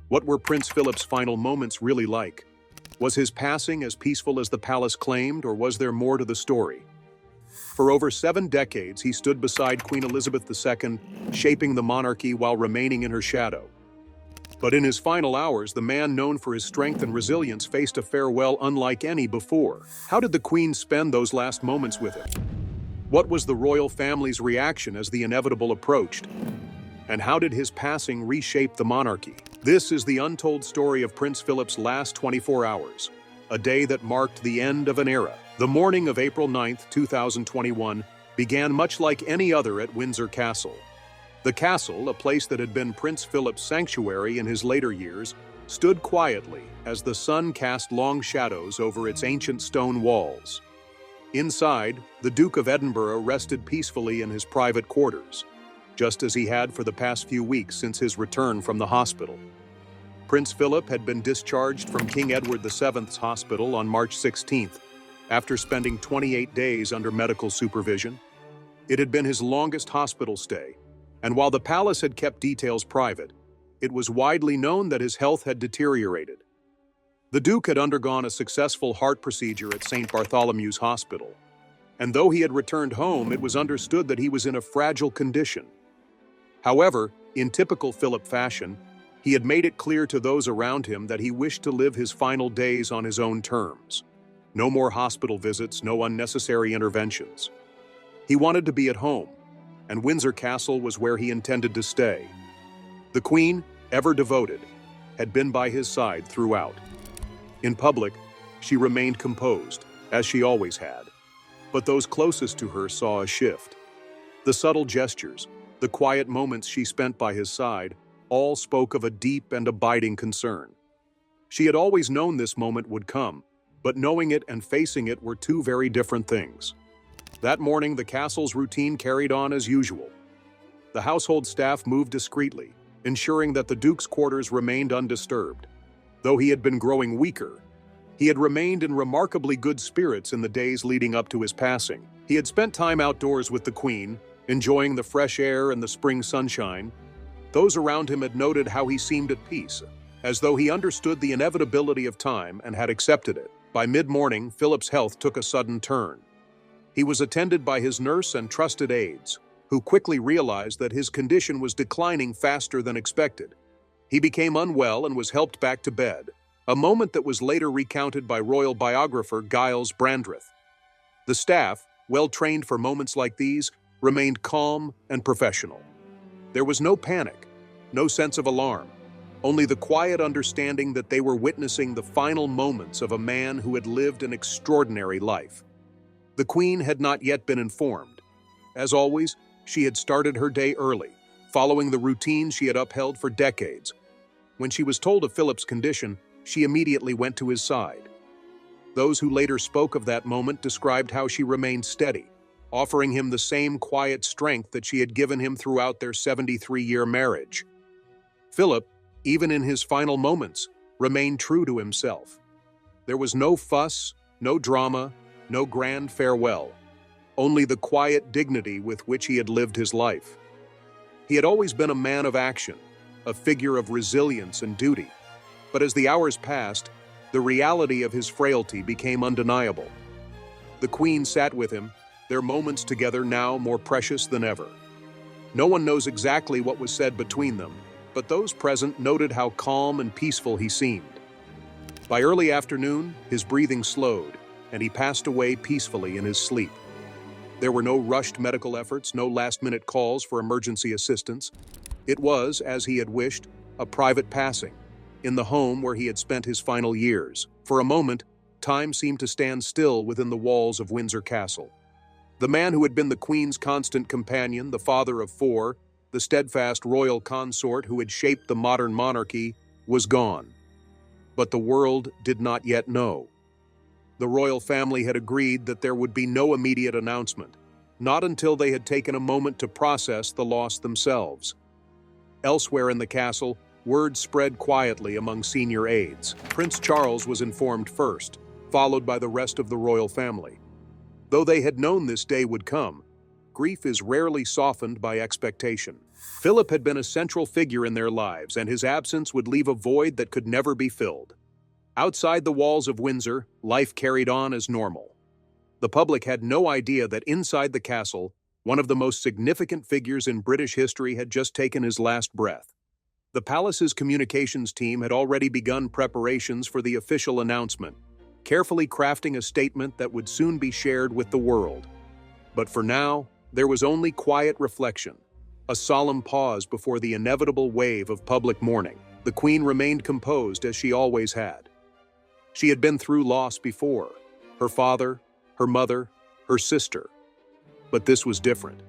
What were Prince Philip's final moments really like? Was his passing as peaceful as the palace claimed, or was there more to the story? For over 7 decades, he stood beside Queen Elizabeth II, shaping the monarchy while remaining in her shadow. But in his final hours, the man known for his strength and resilience faced a farewell unlike any before. How did the Queen spend those last moments with him? What was the royal family's reaction as the inevitable approached? And how did his passing reshape the monarchy? This is the untold story of Prince Philip's last 24 hours, a day that marked the end of an era. The morning of April 9, 2021, began much like any other at Windsor Castle. The castle, a place that had been Prince Philip's sanctuary in his later years, stood quietly as the sun cast long shadows over its ancient stone walls. Inside, the Duke of Edinburgh rested peacefully in his private quarters, just as he had for the past few weeks since his return from the hospital. Prince Philip had been discharged from King Edward VII's hospital on March 16th, after spending 28 days under medical supervision. It had been his longest hospital stay, and while the palace had kept details private, it was widely known that his health had deteriorated. The Duke had undergone a successful heart procedure at St. Bartholomew's Hospital, and though he had returned home, it was understood that he was in a fragile condition. However, in typical Philip fashion, he had made it clear to those around him that he wished to live his final days on his own terms. No more hospital visits, no unnecessary interventions. He wanted to be at home, and Windsor Castle was where he intended to stay. The Queen, ever devoted, had been by his side throughout. In public, she remained composed, as she always had. But those closest to her saw a shift. The subtle gestures, the quiet moments she spent by his side, all spoke of a deep and abiding concern. She had always known this moment would come, but knowing it and facing it were two very different things. That morning, the castle's routine carried on as usual. The household staff moved discreetly, ensuring that the Duke's quarters remained undisturbed. Though he had been growing weaker, he had remained in remarkably good spirits in the days leading up to his passing. He had spent time outdoors with the Queen, enjoying the fresh air and the spring sunshine. Those around him had noted how he seemed at peace, as though he understood the inevitability of time and had accepted it. By mid-morning, Philip's health took a sudden turn. He was attended by his nurse and trusted aides, who quickly realized that his condition was declining faster than expected. He became unwell and was helped back to bed, a moment that was later recounted by royal biographer Giles Brandreth. The staff, well trained for moments like these, remained calm and professional. There was no panic, no sense of alarm, only the quiet understanding that they were witnessing the final moments of a man who had lived an extraordinary life. The Queen had not yet been informed. As always, she had started her day early, following the routine she had upheld for decades. When she was told of Philip's condition, she immediately went to his side. Those who later spoke of that moment described how she remained steady, offering him the same quiet strength that she had given him throughout their 73-year marriage. Philip, even in his final moments, remained true to himself. There was no fuss, no drama, no grand farewell, only the quiet dignity with which he had lived his life. He had always been a man of action, a figure of resilience and duty. But as the hours passed, the reality of his frailty became undeniable. The Queen sat with him, their moments together now more precious than ever. No one knows exactly what was said between them, but those present noted how calm and peaceful he seemed. By early afternoon, his breathing slowed, and he passed away peacefully in his sleep. There were no rushed medical efforts, no last-minute calls for emergency assistance. It was, as he had wished, a private passing, in the home where he had spent his final years. For a moment, time seemed to stand still within the walls of Windsor Castle. The man who had been the Queen's constant companion, the father of 4, the steadfast royal consort who had shaped the modern monarchy, was gone. But the world did not yet know. The royal family had agreed that there would be no immediate announcement, not until they had taken a moment to process the loss themselves. Elsewhere in the castle, word spread quietly among senior aides. Prince Charles was informed first, followed by the rest of the royal family. Though they had known this day would come, grief is rarely softened by expectation. Philip had been a central figure in their lives, and his absence would leave a void that could never be filled. Outside the walls of Windsor, life carried on as normal. The public had no idea that inside the castle, one of the most significant figures in British history had just taken his last breath. The palace's communications team had already begun preparations for the official announcement, carefully crafting a statement that would soon be shared with the world. But for now, there was only quiet reflection, a solemn pause before the inevitable wave of public mourning. The Queen remained composed as she always had. She had been through loss before, her father, her mother, her sister. But this was different.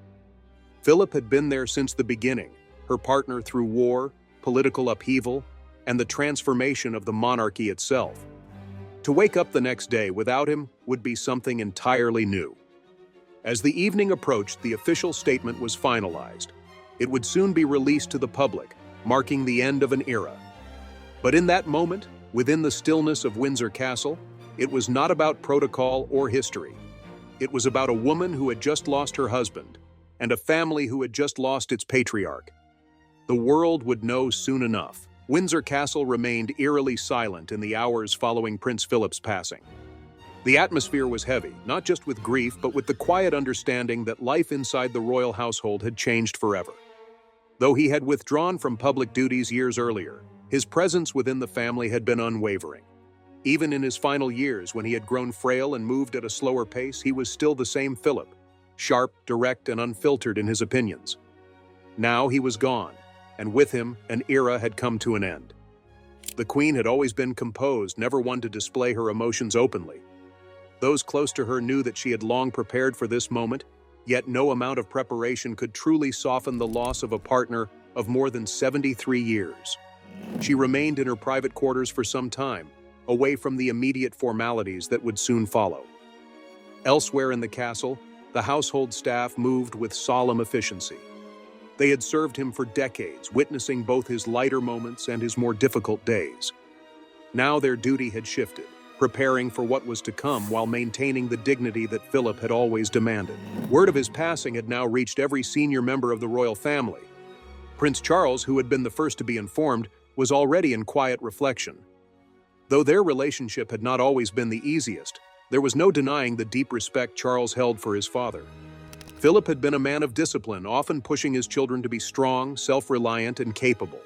Philip had been there since the beginning, her partner through war, political upheaval, and the transformation of the monarchy itself. To wake up the next day without him would be something entirely new. As the evening approached, the official statement was finalized. It would soon be released to the public, marking the end of an era. But in that moment, within the stillness of Windsor Castle, it was not about protocol or history. It was about a woman who had just lost her husband, and a family who had just lost its patriarch. The world would know soon enough. Windsor Castle remained eerily silent in the hours following Prince Philip's passing. The atmosphere was heavy, not just with grief, but with the quiet understanding that life inside the royal household had changed forever. Though he had withdrawn from public duties years earlier, his presence within the family had been unwavering. Even in his final years, when he had grown frail and moved at a slower pace, he was still the same Philip, sharp, direct, and unfiltered in his opinions. Now he was gone, and with him, an era had come to an end. The Queen had always been composed, never one to display her emotions openly. Those close to her knew that she had long prepared for this moment, yet no amount of preparation could truly soften the loss of a partner of more than 73 years. She remained in her private quarters for some time, away from the immediate formalities that would soon follow. Elsewhere in the castle, the household staff moved with solemn efficiency. They had served him for decades, witnessing both his lighter moments and his more difficult days. Now their duty had shifted, preparing for what was to come while maintaining the dignity that Philip had always demanded. Word of his passing had now reached every senior member of the royal family. Prince Charles, who had been the first to be informed, was already in quiet reflection. Though their relationship had not always been the easiest, there was no denying the deep respect Charles held for his father. Philip had been a man of discipline, often pushing his children to be strong, self-reliant, and capable.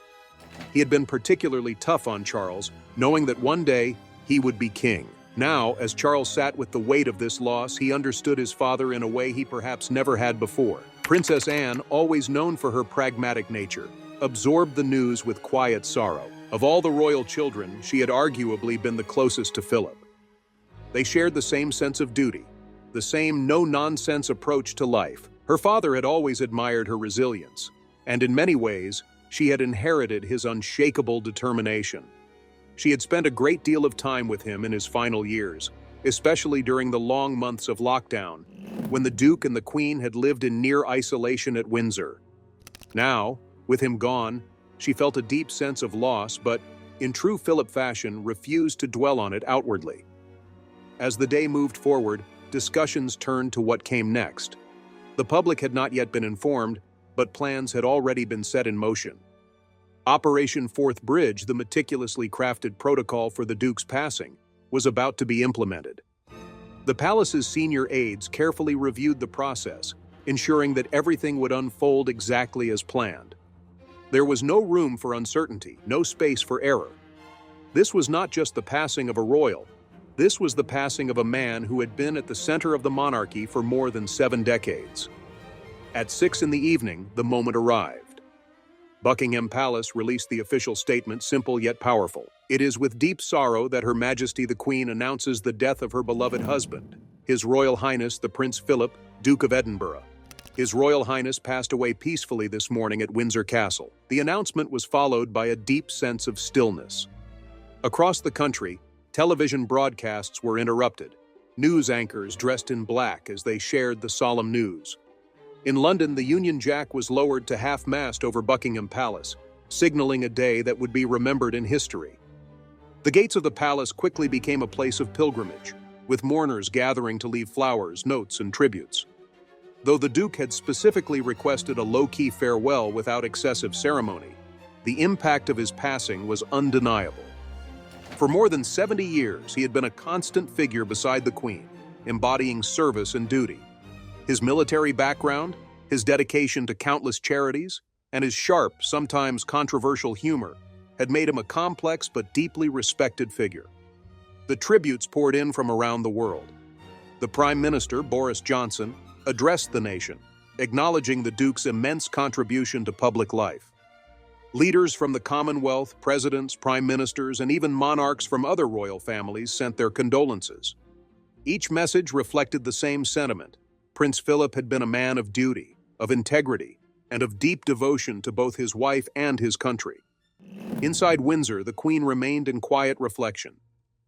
He had been particularly tough on Charles, knowing that one day he would be king. Now, as Charles sat with the weight of this loss, he understood his father in a way he perhaps never had before. Princess Anne, always known for her pragmatic nature, absorbed the news with quiet sorrow. Of all the royal children, she had arguably been the closest to Philip. They shared the same sense of duty, the same no-nonsense approach to life. Her father had always admired her resilience, and in many ways, she had inherited his unshakable determination. She had spent a great deal of time with him in his final years, especially during the long months of lockdown, when the Duke and the Queen had lived in near isolation at Windsor. Now, with him gone, she felt a deep sense of loss, but, in true Philip fashion, refused to dwell on it outwardly. As the day moved forward, discussions turned to what came next. The public had not yet been informed, but plans had already been set in motion. Operation Fourth Bridge, the meticulously crafted protocol for the Duke's passing, was about to be implemented. The palace's senior aides carefully reviewed the process, ensuring that everything would unfold exactly as planned. There was no room for uncertainty, no space for error. This was not just the passing of a royal. This was the passing of a man who had been at the center of the monarchy for more than 7 decades. At 6 p.m, the moment arrived. Buckingham Palace released the official statement, simple yet powerful. It is with deep sorrow that Her Majesty the Queen announces the death of her beloved husband, His Royal Highness the Prince Philip, Duke of Edinburgh. His Royal Highness passed away peacefully this morning at Windsor Castle. The announcement was followed by a deep sense of stillness. Across the country, television broadcasts were interrupted, news anchors dressed in black as they shared the solemn news. In London, the Union Jack was lowered to half-mast over Buckingham Palace, signaling a day that would be remembered in history. The gates of the palace quickly became a place of pilgrimage, with mourners gathering to leave flowers, notes, and tributes. Though the Duke had specifically requested a low-key farewell without excessive ceremony, the impact of his passing was undeniable. For more than 70 years, he had been a constant figure beside the Queen, embodying service and duty. His military background, his dedication to countless charities, and his sharp, sometimes controversial humor had made him a complex but deeply respected figure. The tributes poured in from around the world. The Prime Minister, Boris Johnson, addressed the nation, acknowledging the Duke's immense contribution to public life. Leaders from the Commonwealth, presidents, prime ministers, and even monarchs from other royal families sent their condolences. Each message reflected the same sentiment. Prince Philip had been a man of duty, of integrity, and of deep devotion to both his wife and his country. Inside Windsor, the Queen remained in quiet reflection.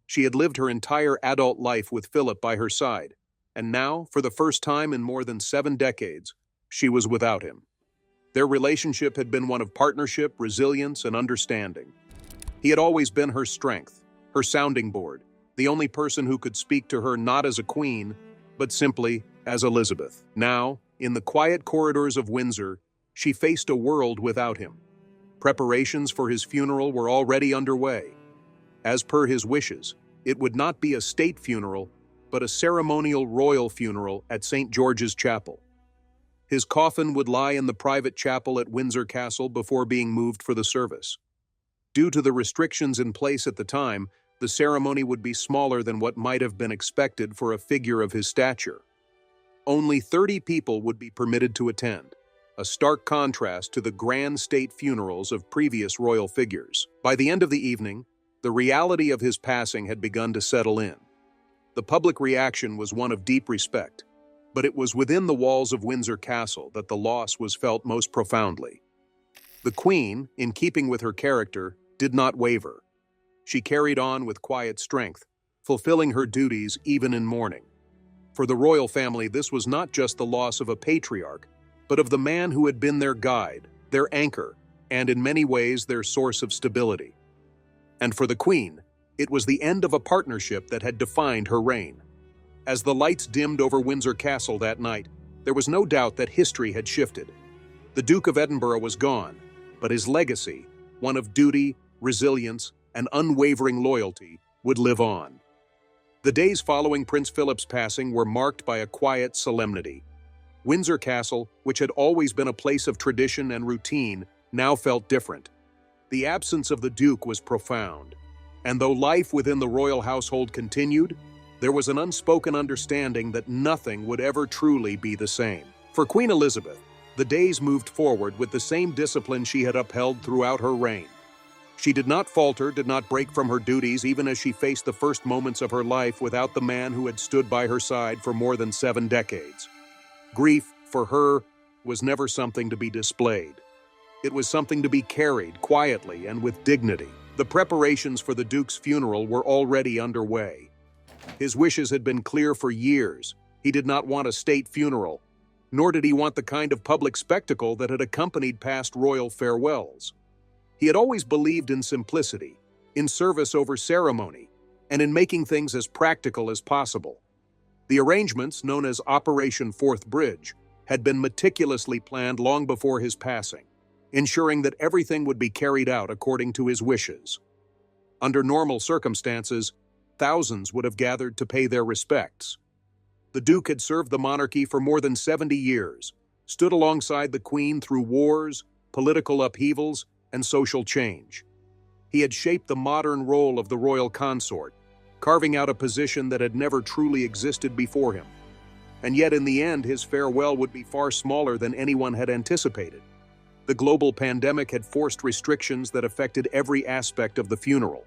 She had lived her entire adult life with Philip by her side, and now, for the first time in more than 7 decades, she was without him. Their relationship had been one of partnership, resilience, and understanding. He had always been her strength, her sounding board, the only person who could speak to her not as a queen, but simply as Elizabeth. Now, in the quiet corridors of Windsor, she faced a world without him. Preparations for his funeral were already underway. As per his wishes, it would not be a state funeral, but a ceremonial royal funeral at St. George's Chapel. His coffin would lie in the private chapel at Windsor Castle before being moved for the service. Due to the restrictions in place at the time, the ceremony would be smaller than what might have been expected for a figure of his stature. Only 30 people would be permitted to attend, a stark contrast to the grand state funerals of previous royal figures. By the end of the evening, the reality of his passing had begun to settle in. The public reaction was one of deep respect, but it was within the walls of Windsor Castle that the loss was felt most profoundly. The Queen, in keeping with her character, did not waver. She carried on with quiet strength, fulfilling her duties even in mourning. For the royal family, this was not just the loss of a patriarch, but of the man who had been their guide, their anchor, and in many ways their source of stability. And for the Queen, it was the end of a partnership that had defined her reign. As the lights dimmed over Windsor Castle that night, there was no doubt that history had shifted. The Duke of Edinburgh was gone, but his legacy, one of duty, resilience, and unwavering loyalty, would live on. The days following Prince Philip's passing were marked by a quiet solemnity. Windsor Castle, which had always been a place of tradition and routine, now felt different. The absence of the Duke was profound, and though life within the royal household continued, there was an unspoken understanding that nothing would ever truly be the same. For Queen Elizabeth, the days moved forward with the same discipline she had upheld throughout her reign. She did not falter, did not break from her duties, even as she faced the first moments of her life without the man who had stood by her side for more than 7 decades. Grief, for her, was never something to be displayed. It was something to be carried quietly and with dignity. The preparations for the Duke's funeral were already underway. His wishes had been clear for years. He did not want a state funeral, nor did he want the kind of public spectacle that had accompanied past royal farewells. He had always believed in simplicity, in service over ceremony, and in making things as practical as possible. The arrangements, known as Operation Fourth Bridge, had been meticulously planned long before his passing, ensuring that everything would be carried out according to his wishes. Under normal circumstances, thousands would have gathered to pay their respects. The Duke had served the monarchy for more than 70 years, stood alongside the Queen through wars, political upheavals, and social change. He had shaped the modern role of the royal consort, carving out a position that had never truly existed before him. And yet in the end, his farewell would be far smaller than anyone had anticipated. The global pandemic had forced restrictions that affected every aspect of the funeral.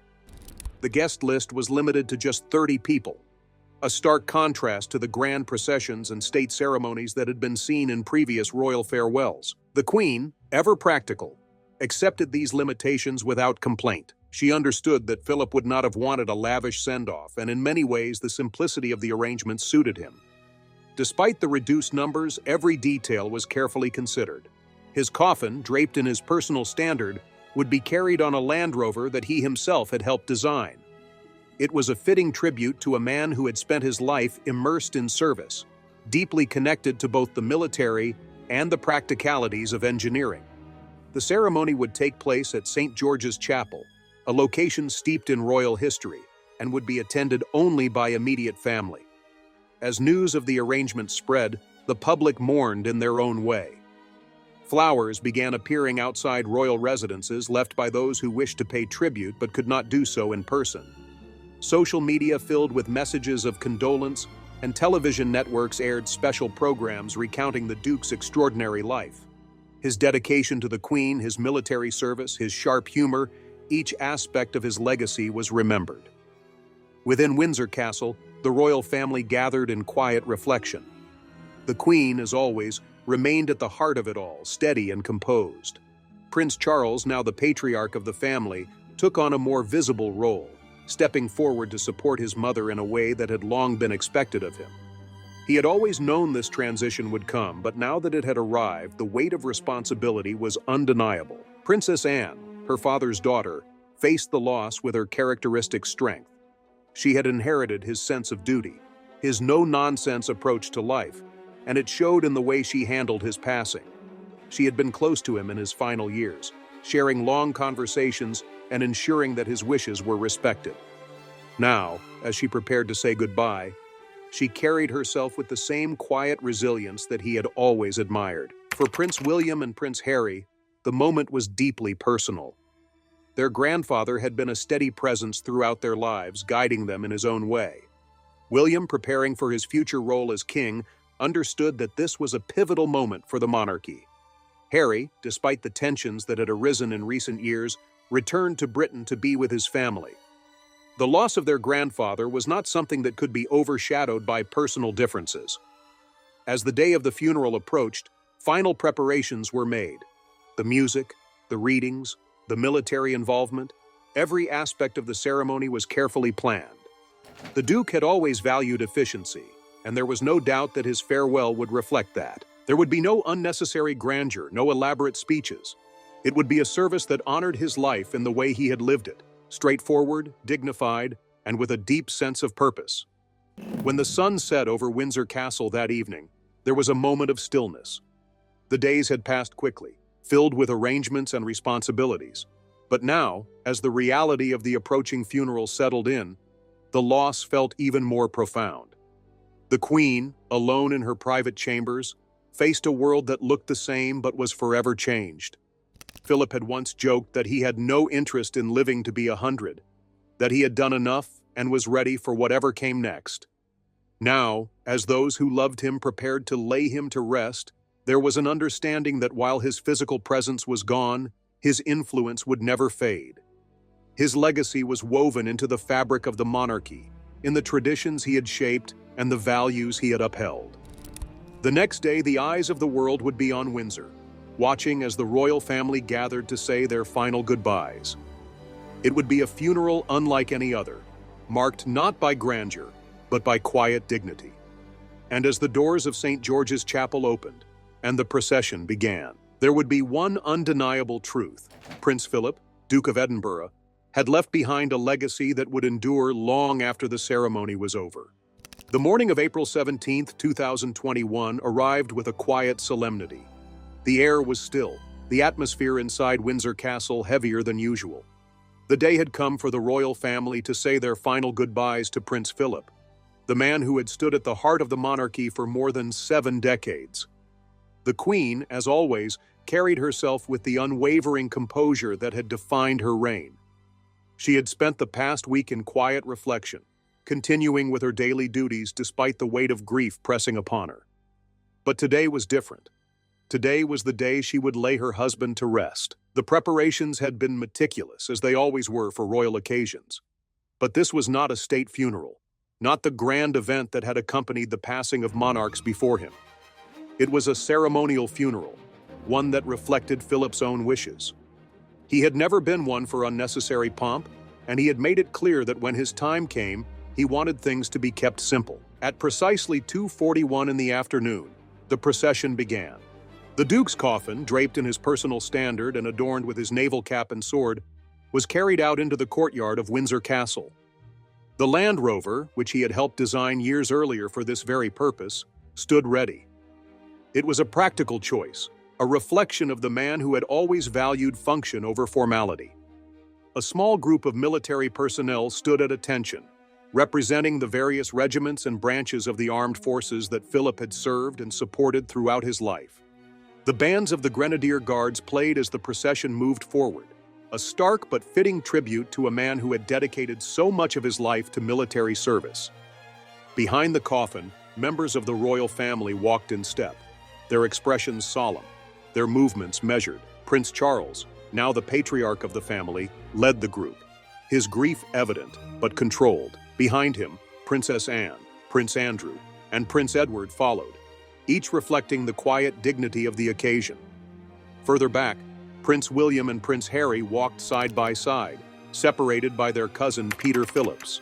The guest list was limited to just 30 people, a stark contrast to the grand processions and state ceremonies that had been seen in previous royal farewells. The Queen, ever practical, accepted these limitations without complaint. She understood that Philip would not have wanted a lavish send-off, and in many ways the simplicity of the arrangements suited him. Despite the reduced numbers, every detail was carefully considered. His coffin, draped in his personal standard, would be carried on a Land Rover that he himself had helped design. It was a fitting tribute to a man who had spent his life immersed in service, deeply connected to both the military and the practicalities of engineering. The ceremony would take place at St. George's Chapel, a location steeped in royal history, and would be attended only by immediate family. As news of the arrangement spread, the public mourned in their own way. Flowers began appearing outside royal residences left by those who wished to pay tribute but could not do so in person. Social media filled with messages of condolence, and television networks aired special programs recounting the Duke's extraordinary life. His dedication to the Queen, his military service, his sharp humor, each aspect of his legacy was remembered. Within Windsor Castle, the royal family gathered in quiet reflection. The Queen, as always, remained at the heart of it all, steady and composed. Prince Charles, now the patriarch of the family, took on a more visible role, stepping forward to support his mother in a way that had long been expected of him. He had always known this transition would come, but now that it had arrived, the weight of responsibility was undeniable. Princess Anne, her father's daughter, faced the loss with her characteristic strength. She had inherited his sense of duty, his no-nonsense approach to life, and it showed in the way she handled his passing. She had been close to him in his final years, sharing long conversations and ensuring that his wishes were respected. Now, as she prepared to say goodbye, she carried herself with the same quiet resilience that he had always admired. For Prince William and Prince Harry, the moment was deeply personal. Their grandfather had been a steady presence throughout their lives, guiding them in his own way. William, preparing for his future role as king, understood that this was a pivotal moment for the monarchy. Harry, despite the tensions that had arisen in recent years, returned to Britain to be with his family. The loss of their grandfather was not something that could be overshadowed by personal differences. As the day of the funeral approached, final preparations were made. The music, the readings, the military involvement, every aspect of the ceremony was carefully planned. The Duke had always valued efficiency, and there was no doubt that his farewell would reflect that. There would be no unnecessary grandeur, no elaborate speeches. It would be a service that honored his life in the way he had lived it, straightforward, dignified, and with a deep sense of purpose. When the sun set over Windsor Castle that evening, there was a moment of stillness. The days had passed quickly, filled with arrangements and responsibilities. But now, as the reality of the approaching funeral settled in, the loss felt even more profound. The Queen, alone in her private chambers, faced a world that looked the same but was forever changed. Philip had once joked that he had no interest in living to be 100, that he had done enough and was ready for whatever came next. Now, as those who loved him prepared to lay him to rest, there was an understanding that while his physical presence was gone, his influence would never fade. His legacy was woven into the fabric of the monarchy, in the traditions he had shaped and the values he had upheld. The next day, the eyes of the world would be on Windsor, watching as the royal family gathered to say their final goodbyes. It would be a funeral unlike any other, marked not by grandeur, but by quiet dignity. And as the doors of St. George's Chapel opened, and the procession began, there would be one undeniable truth. Prince Philip, Duke of Edinburgh, had left behind a legacy that would endure long after the ceremony was over. The morning of April 17th, 2021 arrived with a quiet solemnity. The air was still, the atmosphere inside Windsor Castle heavier than usual. The day had come for the royal family to say their final goodbyes to Prince Philip, the man who had stood at the heart of the monarchy for more than 7 decades. The Queen, as always, carried herself with the unwavering composure that had defined her reign. She had spent the past week in quiet reflection, continuing with her daily duties despite the weight of grief pressing upon her. But today was different. Today was the day she would lay her husband to rest. The preparations had been meticulous, as they always were for royal occasions. But this was not a state funeral, not the grand event that had accompanied the passing of monarchs before him. It was a ceremonial funeral, one that reflected Philip's own wishes. He had never been one for unnecessary pomp, and he had made it clear that when his time came, he wanted things to be kept simple. At precisely 2:41 in the afternoon, the procession began. The Duke's coffin, draped in his personal standard and adorned with his naval cap and sword, was carried out into the courtyard of Windsor Castle. The Land Rover, which he had helped design years earlier for this very purpose, stood ready. It was a practical choice, a reflection of the man who had always valued function over formality. A small group of military personnel stood at attention, representing the various regiments and branches of the armed forces that Philip had served and supported throughout his life. The bands of the Grenadier Guards played as the procession moved forward, a stark but fitting tribute to a man who had dedicated so much of his life to military service. Behind the coffin, members of the royal family walked in step, their expressions solemn, their movements measured. Prince Charles, now the patriarch of the family, led the group, his grief evident but controlled. Behind him, Princess Anne, Prince Andrew, and Prince Edward followed, each reflecting the quiet dignity of the occasion. Further back, Prince William and Prince Harry walked side by side, separated by their cousin Peter Phillips.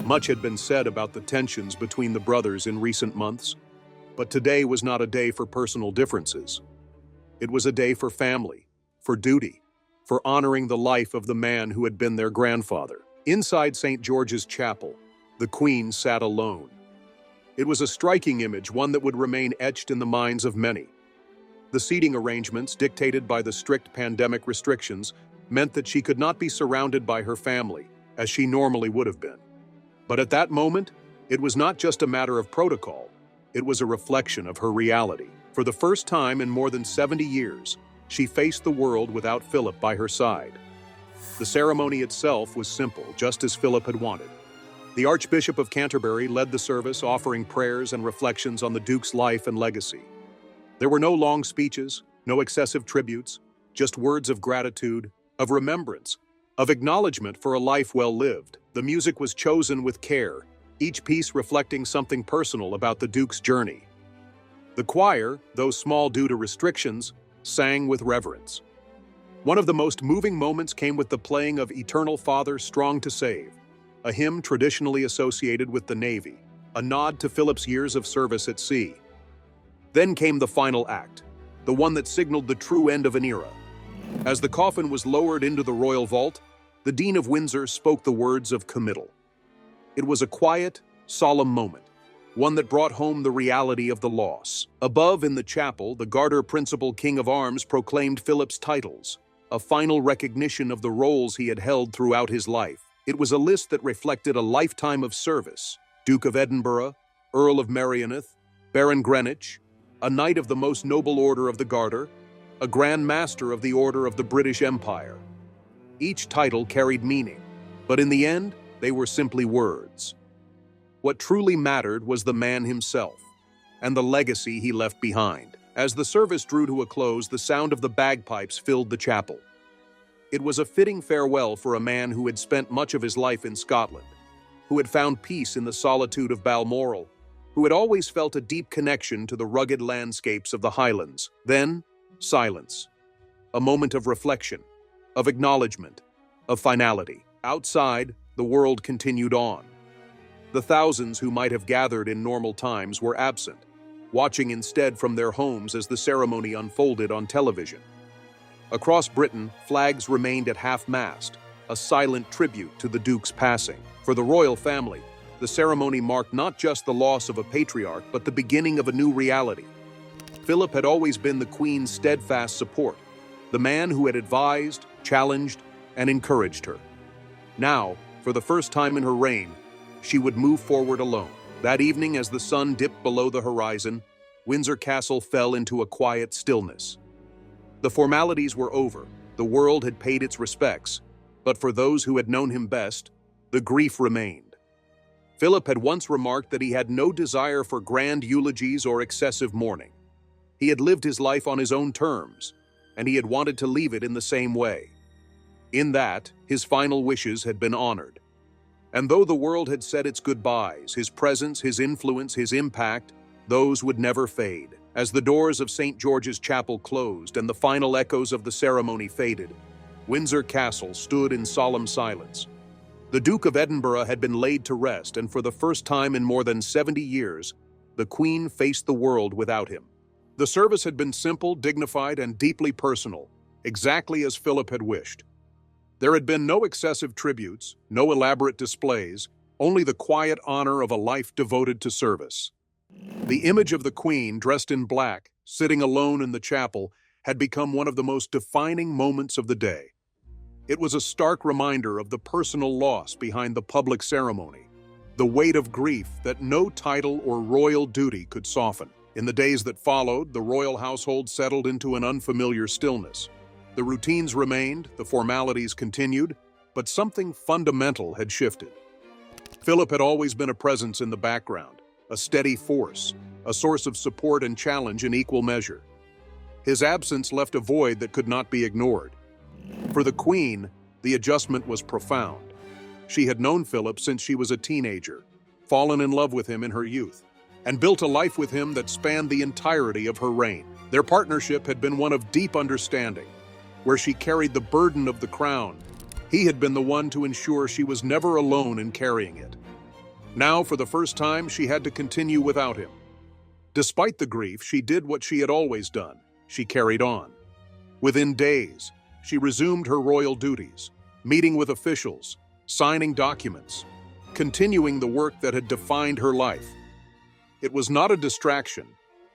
Much had been said about the tensions between the brothers in recent months, but today was not a day for personal differences. It was a day for family, for duty, for honoring the life of the man who had been their grandfather. Inside St. George's Chapel, the Queen sat alone. It was a striking image, one that would remain etched in the minds of many. The seating arrangements, dictated by the strict pandemic restrictions, meant that she could not be surrounded by her family, as she normally would have been. But at that moment, it was not just a matter of protocol, it was a reflection of her reality. For the first time in more than 70 years, she faced the world without Philip by her side. The ceremony itself was simple, just as Philip had wanted. The Archbishop of Canterbury led the service, offering prayers and reflections on the Duke's life and legacy. There were no long speeches, no excessive tributes, just words of gratitude, of remembrance, of acknowledgement for a life well lived. The music was chosen with care, each piece reflecting something personal about the Duke's journey. The choir, though small due to restrictions, sang with reverence. One of the most moving moments came with the playing of Eternal Father, Strong to Save, a hymn traditionally associated with the Navy, a nod to Philip's years of service at sea. Then came the final act, the one that signaled the true end of an era. As the coffin was lowered into the royal vault, the Dean of Windsor spoke the words of committal. It was a quiet, solemn moment, one that brought home the reality of the loss. Above in the chapel, the Garter Principal King of Arms proclaimed Philip's titles, a final recognition of the roles he had held throughout his life. It was a list that reflected a lifetime of service: Duke of Edinburgh, Earl of Merioneth, Baron Greenwich, a Knight of the Most Noble Order of the Garter, a Grand Master of the Order of the British Empire. Each title carried meaning, but in the end, they were simply words. What truly mattered was the man himself, and the legacy he left behind. As the service drew to a close, the sound of the bagpipes filled the chapel. It was a fitting farewell for a man who had spent much of his life in Scotland, who had found peace in the solitude of Balmoral, who had always felt a deep connection to the rugged landscapes of the Highlands. Then, silence. A moment of reflection, of acknowledgement, of finality. Outside, the world continued on. The thousands who might have gathered in normal times were absent, watching instead from their homes as the ceremony unfolded on television. Across Britain, flags remained at half-mast, a silent tribute to the Duke's passing. For the royal family, the ceremony marked not just the loss of a patriarch, but the beginning of a new reality. Philip had always been the Queen's steadfast support, the man who had advised, challenged, and encouraged her. Now, for the first time in her reign, she would move forward alone. That evening, as the sun dipped below the horizon, Windsor Castle fell into a quiet stillness. The formalities were over, the world had paid its respects, but for those who had known him best, the grief remained. Philip had once remarked that he had no desire for grand eulogies or excessive mourning. He had lived his life on his own terms, and he had wanted to leave it in the same way. In that, his final wishes had been honored. And though the world had said its goodbyes, his presence, his influence, his impact, those would never fade. As the doors of St. George's Chapel closed and the final echoes of the ceremony faded, Windsor Castle stood in solemn silence. The Duke of Edinburgh had been laid to rest, and for the first time in more than 70 years, the Queen faced the world without him. The service had been simple, dignified, and deeply personal, exactly as Philip had wished. There had been no excessive tributes, no elaborate displays, only the quiet honor of a life devoted to service. The image of the Queen, dressed in black, sitting alone in the chapel, had become one of the most defining moments of the day. It was a stark reminder of the personal loss behind the public ceremony, the weight of grief that no title or royal duty could soften. In the days that followed, the royal household settled into an unfamiliar stillness. The routines remained, the formalities continued, but something fundamental had shifted. Philip had always been a presence in the background, a steady force, a source of support and challenge in equal measure. His absence left a void that could not be ignored. For the Queen, the adjustment was profound. She had known Philip since she was a teenager, fallen in love with him in her youth, and built a life with him that spanned the entirety of her reign. Their partnership had been one of deep understanding, where she carried the burden of the crown. He had been the one to ensure she was never alone in carrying it. Now, for the first time, she had to continue without him. Despite the grief, she did what she had always done. She carried on. Within days, she resumed her royal duties, meeting with officials, signing documents, continuing the work that had defined her life. It was not a distraction,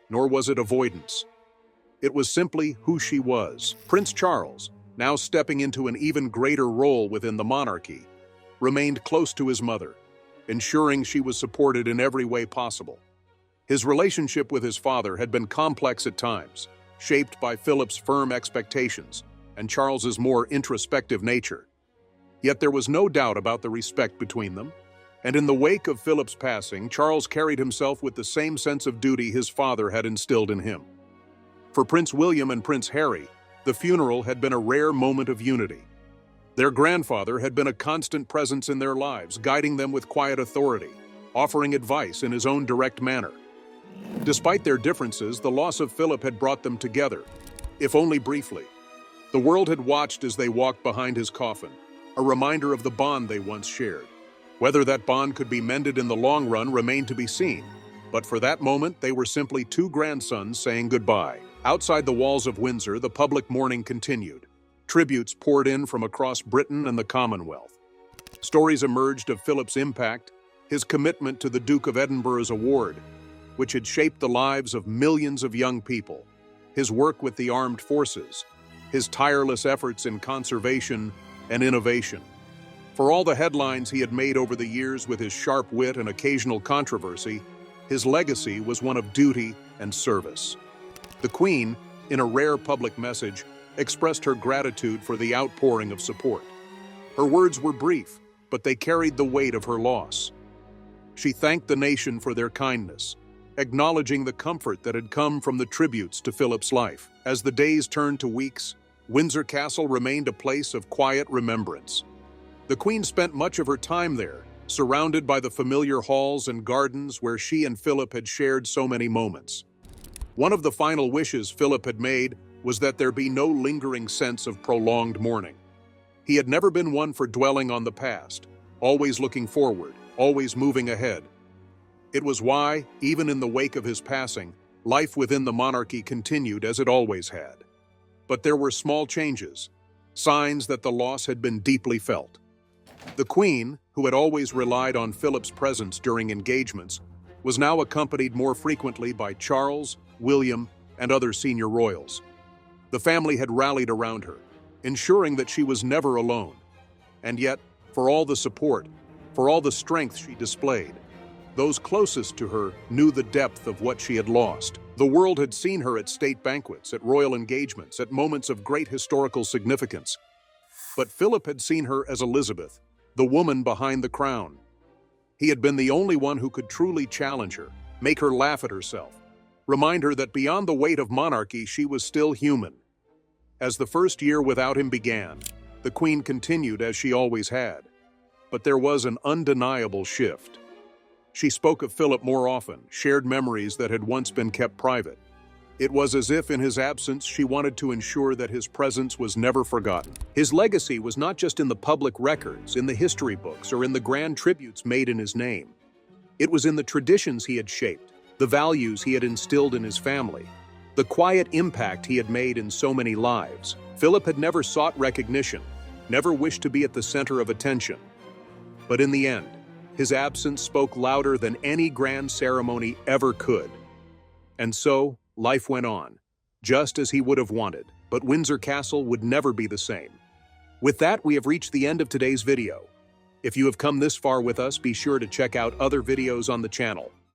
nor was it avoidance. It was simply who she was. Prince Charles, now stepping into an even greater role within the monarchy, remained close to his mother, ensuring she was supported in every way possible. His relationship with his father had been complex at times, shaped by Philip's firm expectations and Charles's more introspective nature. Yet there was no doubt about the respect between them, and in the wake of Philip's passing, Charles carried himself with the same sense of duty his father had instilled in him. For Prince William and Prince Harry, the funeral had been a rare moment of unity. Their grandfather had been a constant presence in their lives, guiding them with quiet authority, offering advice in his own direct manner. Despite their differences, the loss of Philip had brought them together, if only briefly. The world had watched as they walked behind his coffin, a reminder of the bond they once shared. Whether that bond could be mended in the long run remained to be seen, but for that moment they were simply two grandsons saying goodbye. Outside the walls of Windsor, the public mourning continued. Tributes poured in from across Britain and the Commonwealth. Stories emerged of Philip's impact, his commitment to the Duke of Edinburgh's award, which had shaped the lives of millions of young people, his work with the armed forces, his tireless efforts in conservation and innovation. For all the headlines he had made over the years with his sharp wit and occasional controversy, his legacy was one of duty and service. The Queen, in a rare public message, expressed her gratitude for the outpouring of support. Her words were brief, but they carried the weight of her loss. She thanked the nation for their kindness, acknowledging the comfort that had come from the tributes to Philip's life. As the days turned to weeks, Windsor Castle remained a place of quiet remembrance. The Queen spent much of her time there, surrounded by the familiar halls and gardens where she and Philip had shared so many moments. One of the final wishes Philip had made was that there be no lingering sense of prolonged mourning. He had never been one for dwelling on the past, always looking forward, always moving ahead. It was why, even in the wake of his passing, life within the monarchy continued as it always had. But there were small changes, signs that the loss had been deeply felt. The Queen, who had always relied on Philip's presence during engagements, was now accompanied more frequently by Charles, William, and other senior royals. The family had rallied around her, ensuring that she was never alone. And yet, for all the support, for all the strength she displayed, those closest to her knew the depth of what she had lost. The world had seen her at state banquets, at royal engagements, at moments of great historical significance. But Philip had seen her as Elizabeth, the woman behind the crown. He had been the only one who could truly challenge her, make her laugh at herself, remind her that beyond the weight of monarchy, she was still human. As the first year without him began, the Queen continued as she always had. But there was an undeniable shift. She spoke of Philip more often, shared memories that had once been kept private. It was as if in his absence she wanted to ensure that his presence was never forgotten. His legacy was not just in the public records, in the history books, or in the grand tributes made in his name. It was in the traditions he had shaped, the values he had instilled in his family, the quiet impact he had made in so many lives. Philip had never sought recognition, never wished to be at the center of attention. But in the end, His absence spoke louder than any grand ceremony ever could. And so, life went on, just as he would have wanted, but Windsor Castle would never be the same. With that, we have reached the end of today's video. If you have come this far with us, be sure to check out other videos on the channel.